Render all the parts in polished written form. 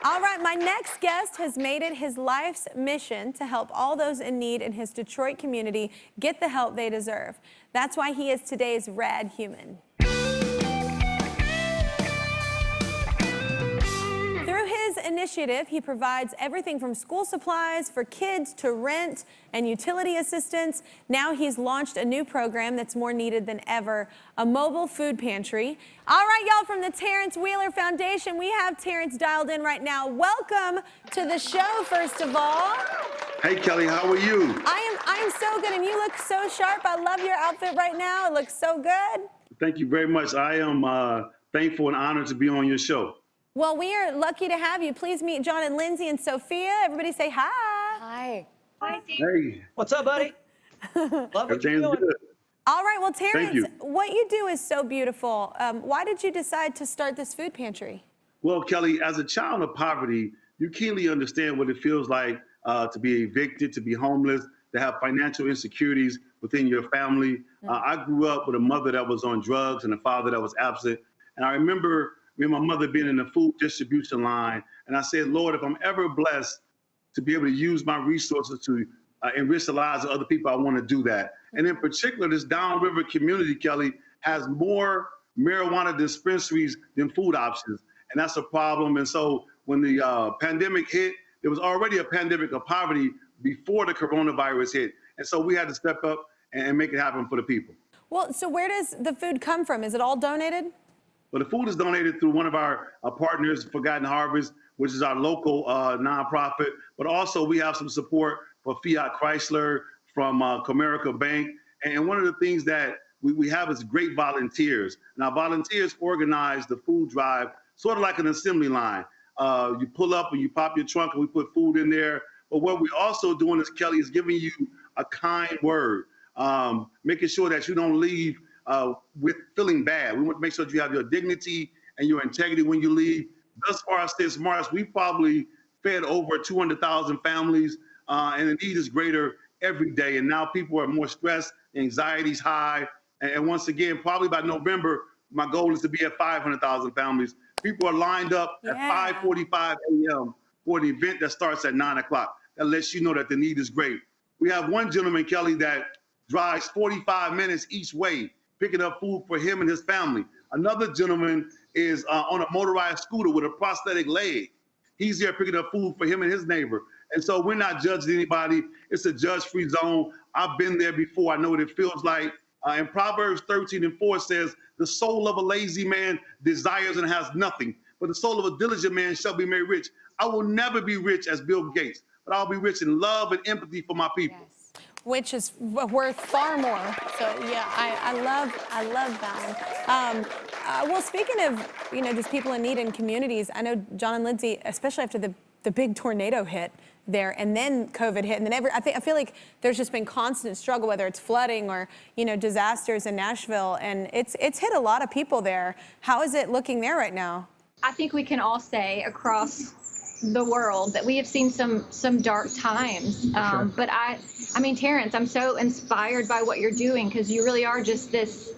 All right, my next guest has made it his life's mission to help all those in need in his Detroit community get the help they deserve. That's why he is today's Rad Human. Through his initiative, he provides everything from school supplies for kids to rent and utility assistance. Now he's launched a new program that's more needed than ever, a mobile food pantry. All right, y'all, from the Terrence Wheeler Foundation, we have Terrence dialed in right now. Welcome to the show, first of all. Hey, Kelly, how are you? I am so good, and you look so sharp. I love your outfit right now. It looks so good. Thank you very much. I am thankful and honored to be on your show. Well, we are lucky to have you. Please meet John and Lindsay and Sophia. Everybody say hi. Hi. Hi, Steve. Hey. What's up, buddy? Love what you're doing. Good. All right, well, Thank Terrence, you. what you do is so beautiful. Why did you decide to start this food pantry? Well, Kelly, as a child of poverty, you keenly understand what it feels like to be evicted, to be homeless, to have financial insecurities within your family. I grew up with a mother that was on drugs and a father that was absent. And I remember me and my mother being in the food distribution line. And I said, Lord, if I'm ever blessed to be able to use my resources to enrich the lives of other people, I want to do that. And in particular, this downriver community, Kelly, has more marijuana dispensaries than food options. And that's a problem. And so when the pandemic hit, there was already a pandemic of poverty before the coronavirus hit. And so we had to step up and make it happen for the people. Well, so where does the food come from? Is it all donated? Well, the food is donated through one of our partners, Forgotten Harvest, which is our local nonprofit. But also we have some support for Fiat Chrysler, from Comerica Bank. And one of the things that we have is great volunteers. Now, volunteers organize the food drive sort of like an assembly line. You pull up and you pop your trunk and we put food in there. But what we're also doing is, Kelly, is giving you a kind word, making sure that you don't leave with feeling bad. We want to make sure that you have your dignity and your integrity when you leave. Thus far, since March, we probably fed over 200,000 families, and the need is greater every day. And now people are more stressed, anxiety's high. And once again, probably by November, my goal is to be at 500,000 families. People are lined up at 5:45 a.m. for an event that starts at 9 o'clock. That lets you know that the need is great. We have one gentleman, Kelly, that drives 45 minutes each way, picking up food for him and his family. Another gentleman is on a motorized scooter with a prosthetic leg. He's there picking up food for him and his neighbor. And so we're not judging anybody. It's a judge-free zone. I've been there before. I know what it feels like. And Proverbs 13:4 says, the soul of a lazy man desires and has nothing, but the soul of a diligent man shall be made rich. I will never be rich as Bill Gates, but I'll be rich in love and empathy for my people. Yes. Which is worth far more. So yeah, I love that. Well, speaking of, just people in need in communities, I know John and Lindsay, especially after the big tornado hit there, and then COVID hit, and then I feel like there's just been constant struggle, whether it's flooding or disasters in Nashville, and it's hit a lot of people there. How is it looking there right now? I think we can all say across the world that we have seen some dark times. But I mean, Terrence, I'm so inspired by what you're doing, because you really are just this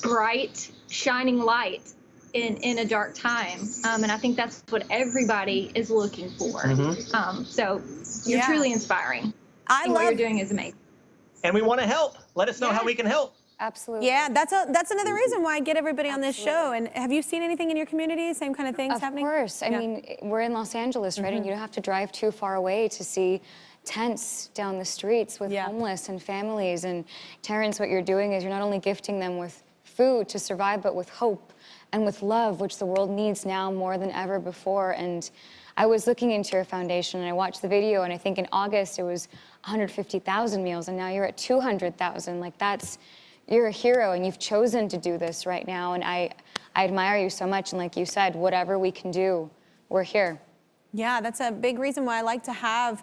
bright, shining light in a dark time. And I think that's what everybody is looking for. So you're truly inspiring. What you're doing is amazing. And we want to help. Let us know how we can help. Absolutely. Yeah, that's another reason why I get everybody on this show. And have you seen anything in your community? Same kind of things happening? Of course. I mean, we're in Los Angeles, right? And you don't have to drive too far away to see tents down the streets with homeless and families. And Terrence, what you're doing is you're not only gifting them with food to survive, but with hope and with love, which the world needs now more than ever before. And I was looking into your foundation and I watched the video, and I think in August it was 150,000 meals, and now you're at 200,000. Like, you're a hero, and you've chosen to do this right now, and I admire you so much. And like you said, whatever we can do, we're here. Yeah, that's a big reason why I like to have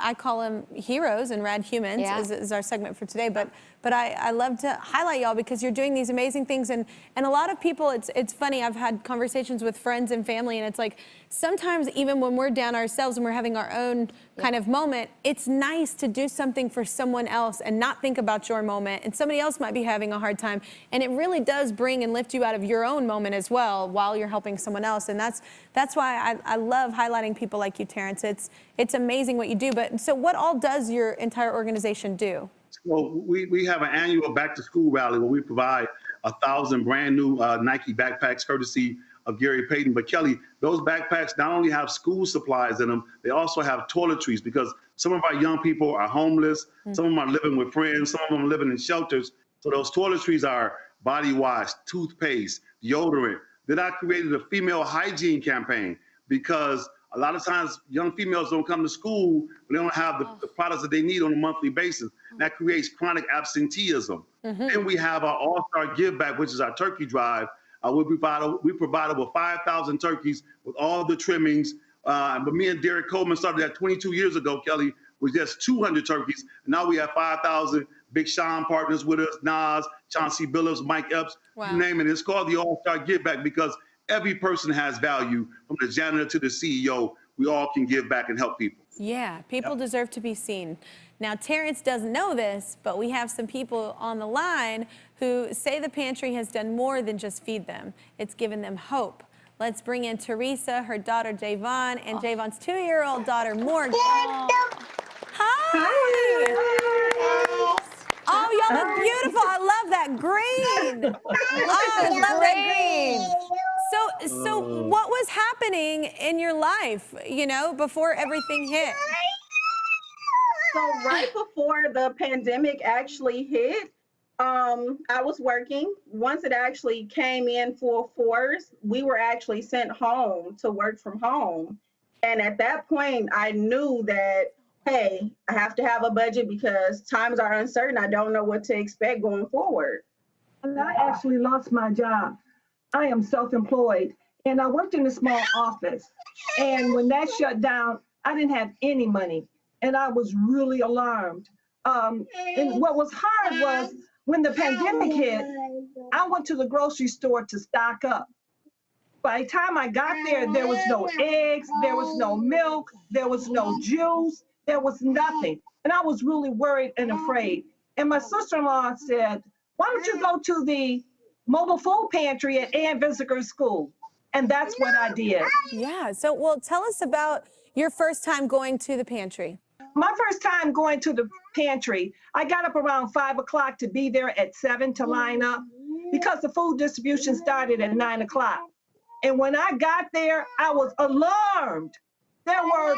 I call them heroes and Rad Humans is our segment for today. But but I love to highlight y'all because you're doing these amazing things. And a lot of people, it's funny, I've had conversations with friends and family, and it's like, sometimes even when we're down ourselves and we're having our own kind of moment, it's nice to do something for someone else and not think about your moment. And somebody else might be having a hard time. And it really does bring and lift you out of your own moment as well while you're helping someone else. And that's why I love highlighting people like you, Terrence. It's amazing what you do. But so what all does your entire organization do? Well, we have an annual back to school rally where we provide 1,000 brand new Nike backpacks courtesy of Gary Payton. But Kelly, those backpacks not only have school supplies in them, they also have toiletries because some of our young people are homeless. Some of them are living with friends. Some of them are living in shelters. So those toiletries are body wash, toothpaste, deodorant. Then I created a female hygiene campaign because a lot of times young females don't come to school, but they don't have the products that they need on a monthly basis. That creates chronic absenteeism. Then we have our All-Star Give Back, which is our turkey drive. We provide over 5,000 turkeys with all the trimmings. But me and Derek Coleman started that 22 years ago, Kelly, with just 200 turkeys. And now we have 5,000. Big Sean partners with us, Nas, Chauncey Billups, Mike Epps, you name it. It's called the All-Star Give Back because every person has value, from the janitor to the CEO. We all can give back and help people. Yeah, people deserve to be seen. Now, Terrence doesn't know this, but we have some people on the line who say the pantry has done more than just feed them. It's given them hope. Let's bring in Teresa, her daughter Javon, and Javon's 2-year-old daughter Morgan. Hi! Oh, y'all look beautiful. I love that green. Oh, I love that green. So what was happening in your life, you know, before everything hit? So right before the pandemic actually hit, I was working. Once it actually came in full force, we were actually sent home to work from home. And at that point, I knew that, hey, I have to have a budget because times are uncertain. I don't know what to expect going forward. And I actually lost my job. I am self-employed, and I worked in a small office. And when that shut down, I didn't have any money, and I was really alarmed. And what was hard was when the pandemic hit, I went to the grocery store to stock up. By the time I got there, there was no eggs, there was no milk, there was no juice, there was nothing. And I was really worried and afraid. And my sister-in-law said, why don't you go to the mobile food pantry at Ann Visitor School? And that's what I did. Yeah, so well, tell us about your first time going to the pantry. My first time going to the pantry, I got up around 5 o'clock to be there at 7 to line up because the food distribution started at 9 o'clock. And when I got there, I was alarmed. There were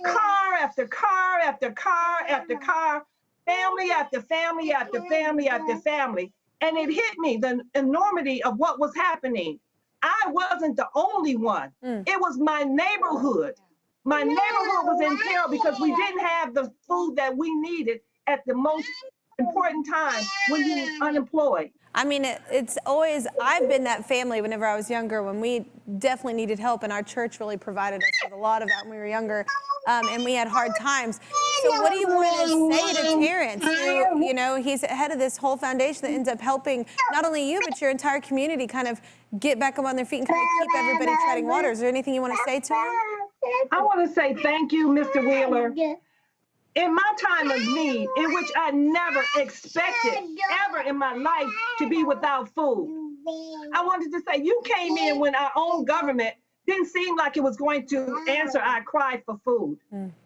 car after car after car after car, family after family after family after family. And it hit me, the enormity of what was happening. I wasn't the only one. It was my neighborhood. My neighborhood was in peril because we didn't have the food that we needed at the most important time when you're unemployed. I mean, it's always, I've been that family whenever I was younger when we definitely needed help, and our church really provided us with a lot of that when we were younger, and we had hard times. So what do you want to say to Terrence, who, you know, he's head of this whole foundation that ends up helping not only you, but your entire community kind of get back up on their feet and kind of keep everybody treading water. Is there anything you want to say to him? I want to say thank you, Mr. Wheeler. In my time of need, in which I never expected ever in my life to be without food, I wanted to say you came in when our own government didn't seem like it was going to answer our cry for food.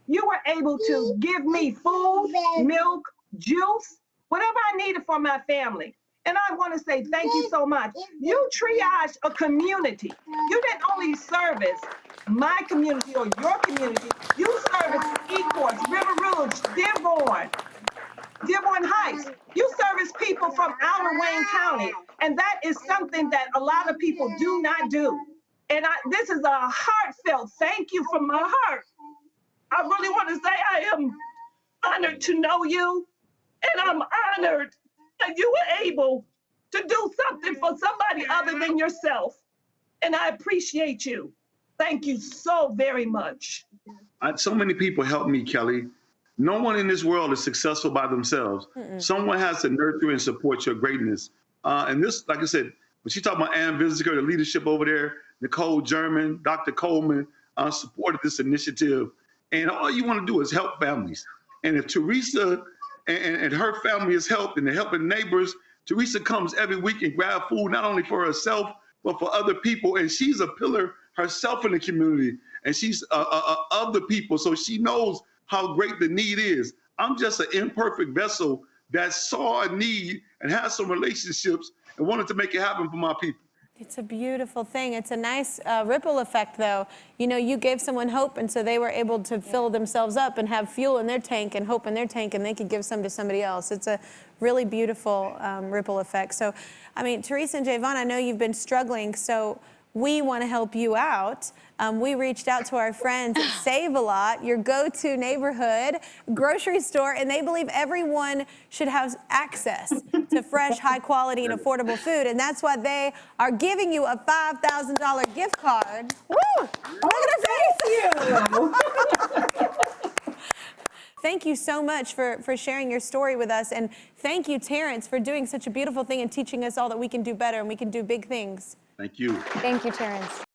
You were able to give me food, milk, juice, whatever I needed for my family. And I want to say thank you so much. You triaged a community. You didn't only service my community or your community, you service Ecorse, River Rouge, Dearborn Heights. You service people from outer Wayne County. And that is something that a lot of people do not do. And this is a heartfelt thank you from my heart. I really want to say I am honored to know you, and I'm honored that you were able to do something for somebody other than yourself. And I appreciate you. Thank you so very much. So many people helped me, Kelly. No one in this world is successful by themselves. Someone has to nurture and support your greatness. And this, like I said, when she talked about Ann Visiker, the leadership over there, Nicole German, Dr. Coleman supported this initiative. And all you want to do is help families. And if Teresa and her family is helped and they're helping neighbors, Teresa comes every week and grab food, not only for herself, but for other people. And she's a pillar herself in the community. And she's of the people. So she knows how great the need is. I'm just an imperfect vessel that saw a need and has some relationships and wanted to make it happen for my people. It's a beautiful thing. It's a nice ripple effect, though. You know, you gave someone hope, and so they were able to fill themselves up and have fuel in their tank and hope in their tank, and they could give some to somebody else. It's a really beautiful ripple effect. So, I mean, Teresa and Javon, I know you've been struggling, so we want to help you out. We reached out to our friends at Save-A-Lot, your go-to neighborhood grocery store, and they believe everyone should have access to fresh, high-quality, and affordable food, and that's why they are giving you a $5,000 gift card. Woo! Look at her face! Thank you so much for sharing your story with us, and thank you, Terrence, for doing such a beautiful thing and teaching us all that we can do better and we can do big things. Thank you. Thank you, Terrence.